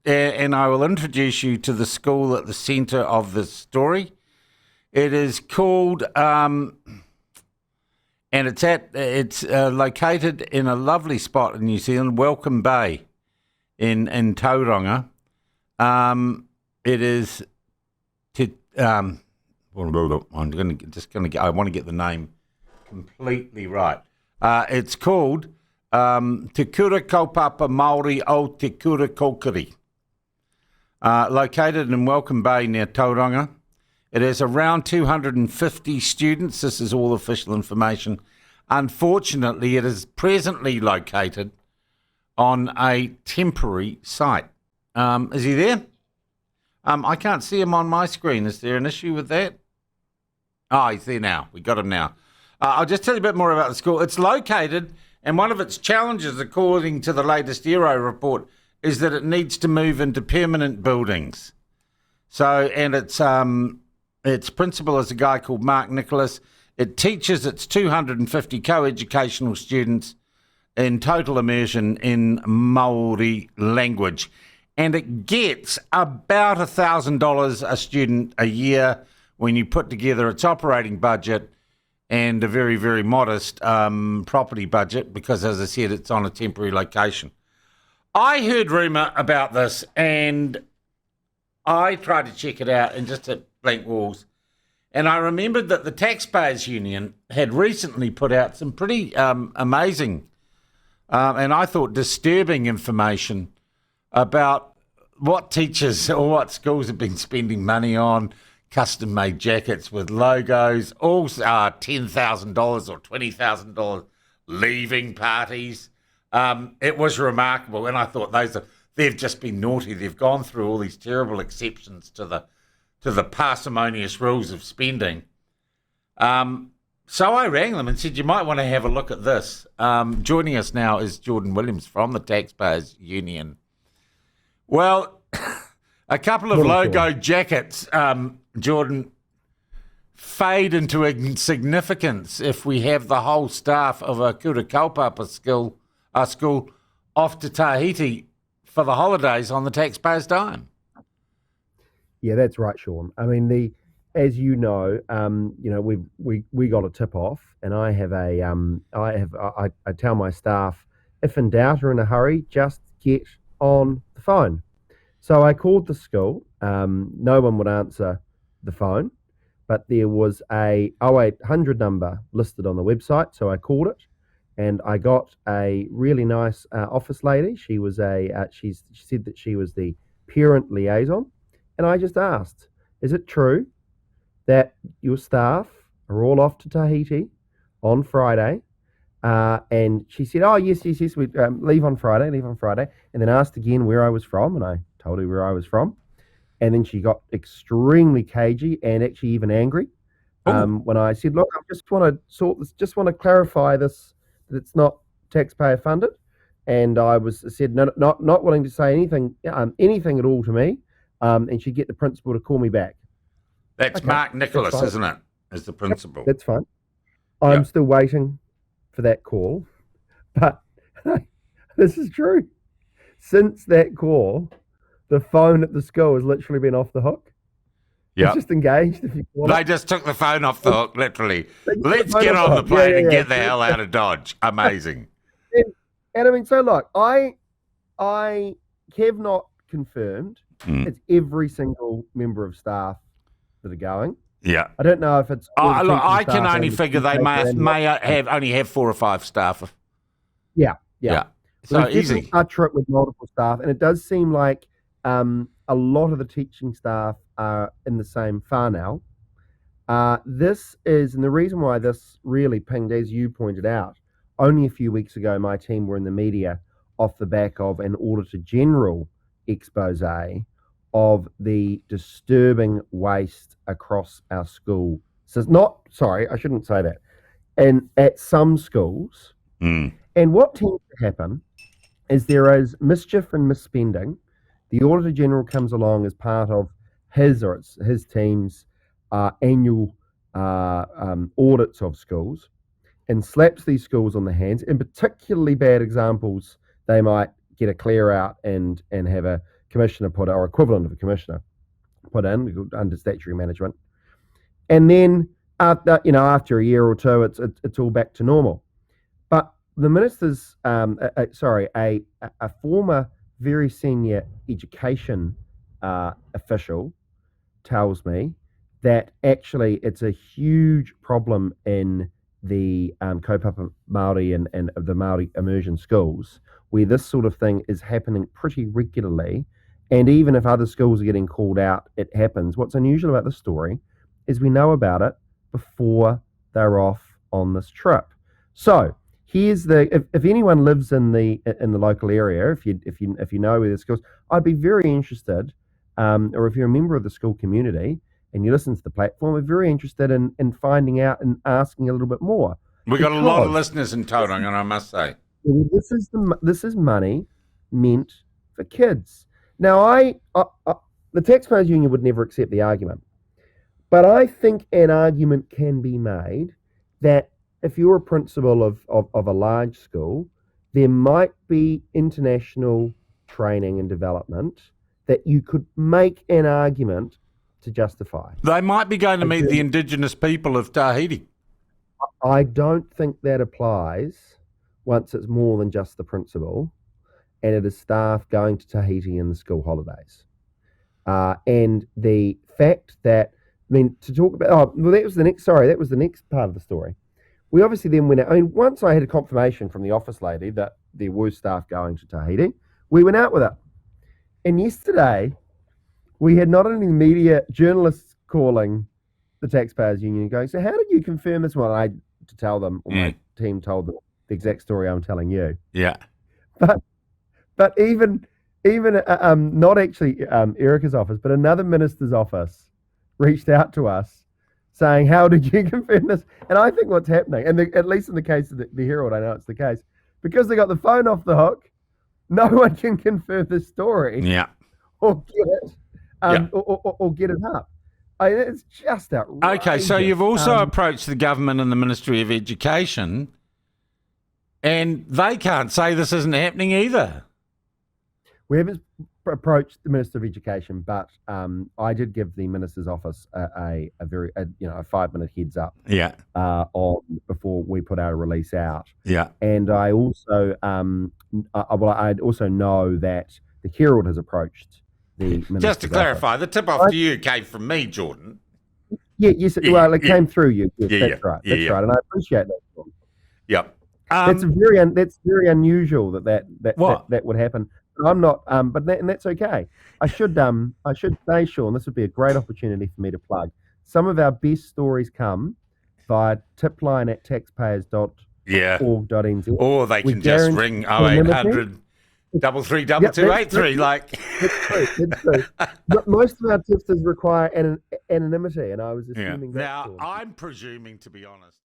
and I will introduce you to the school at the centre of this story. It is called, and it's located in a lovely spot in New Zealand, Welcome Bay, in Tauranga. It is. I want to get the name completely right. It's called Te Kura Kaupapa Māori o Te Kura Kokiri. Located in Welcome Bay near Tauranga. It has around 250 students. This is all official information. Unfortunately, it is presently located on a temporary site. Is he there? I can't see him on my screen. Is there an issue with that? Oh, he's there now. We got him now. I'll just tell you a bit more about the school. It's located, and one of its challenges, according to the latest Aero report, is that it needs to move into permanent buildings. So, and its principal is a guy called Mark Nicholas. It teaches its 250 co-educational students in total immersion in Māori language. And it gets about $1,000 a student a year when you put together its operating budget and a very, very modest property budget because, as I said, it's on a temporary location. I heard rumour about this and I tried to check it out and just hit blank walls. And I remembered that the Taxpayers Union had recently put out some pretty amazing and I thought disturbing information about what teachers or what schools have been spending money on, custom-made jackets with logos, all $10,000 or $20,000 leaving parties. It was remarkable, and I thought they've just been naughty. They've gone through all these terrible exceptions to the parsimonious rules of spending. So I rang them and said, you might want to have a look at this. Joining us now is Jordan Williams from the Taxpayers Union. Well, a couple of logo jackets, Jordan, fade into insignificance if we have the whole staff of a Kura Kaupapa school off to Tahiti for the holidays on the taxpayers' dime. Yeah, that's right, Sean. I mean, as you know, we got a tip off, and I tell my staff, if in doubt or in a hurry, just get on the phone. So I called the school. No one would answer the phone, but there was a 0800 number listed on the website. So I called it, and I got a really nice office lady. She was she said that she was the parent liaison, and I just asked, is it true that your staff are all off to Tahiti on Friday? And she said, oh, yes, we leave on Friday, and then asked again where I was from, and I told her where I was from. And then she got extremely cagey and actually even angry when I said, look, I just want to sort this, just want to clarify this, that it's not taxpayer funded. And I said, no, not willing to say anything at all to me, and she'd get the principal to call me back. That's okay. Mark Nicholas, isn't it, as the principal? That's fine. I'm still waiting for that call, but this is true. Since that call, the phone at the school has literally been off the hook. Yeah, it's just engaged. If you call they just took the phone off the hook, literally. Let's get on the plane and get the hell out of Dodge. Amazing. And I mean, so look, I have not confirmed it's every single member of staff that are going. Yeah, I don't know if it's. I can only figure they may only have 4 or 5 staff. Yeah. So easy. A trip with multiple staff, and it does seem like a lot of the teaching staff are in the same whānau. This is, and the reason why this really pinged, as you pointed out, only a few weeks ago, my team were in the media off the back of an Auditor General expose of the disturbing waste across our school. So it's not, sorry, I shouldn't say that. And at some schools, and what tends to happen is there is mischief and misspending. The Auditor General comes along as part of his team's annual audits of schools and slaps these schools on the hands. In particularly bad examples, they might get a clear out and have a commissioner put, or equivalent of a commissioner put in under statutory management, and then after a year or two, it's all back to normal. But the minister's, a former very senior education official tells me that actually it's a huge problem in the kaupapa Māori and the Māori immersion schools, where this sort of thing is happening pretty regularly. And even if other schools are getting called out, it happens. What's unusual about this story is we know about it before they're off on this trip. So here's if anyone lives in the local area, if you know where the schools, I'd be very interested, or if you're a member of the school community and you listen to the platform, we're very interested in finding out and asking a little bit more. We've got a lot of listeners in Tauranga, and I must say, this is money meant for kids. Now, the Taxpayers Union would never accept the argument, but I think an argument can be made that if you're a principal of a large school, there might be international training and development that you could make an argument to justify. They might be going to meet the indigenous people of Tahiti. I don't think that applies once it's more than just the principal and it is staff going to Tahiti in the school holidays. And the fact that, to talk about, that was the next part of the story. We obviously then went out. Once I had a confirmation from the office lady that there were staff going to Tahiti, we went out with it. And yesterday, we had not only media journalists calling the Taxpayers Union going, so how did you confirm this one? I had to tell them, or my team told them the exact story I'm telling you. Yeah. But even not actually Erica's office, but another minister's office reached out to us saying, how did you confirm this? And I think what's happening, and at least in the case of the Herald, I know it's the case, because they got the phone off the hook, no one can confirm the story. Yeah. Or get it, or get it up. It's just outrageous. Okay, so you've also approached the government and the Ministry of Education, and they can't say this isn't happening either. We haven't approached the Minister of Education, but I did give the Minister's office a 5-minute heads up. Yeah. On before we put our release out. Yeah. And I also I also know that the Herald has approached the Minister's Just to clarify, office. the tip off to you came from me, Jordan. Yes. Well, it came through you. Yes, that's right. That's right, and I appreciate that. Yep. That's very unusual that would happen. I'm not, and that's okay. I should say, Sean, this would be a great opportunity for me to plug. Some of our best stories come via tipline at taxpayers.org.nz. Or they can just ring 0800 3328283. That's true. But most of our tipsters require anonymity, and I was assuming that. Now, I'm presuming, to be honest.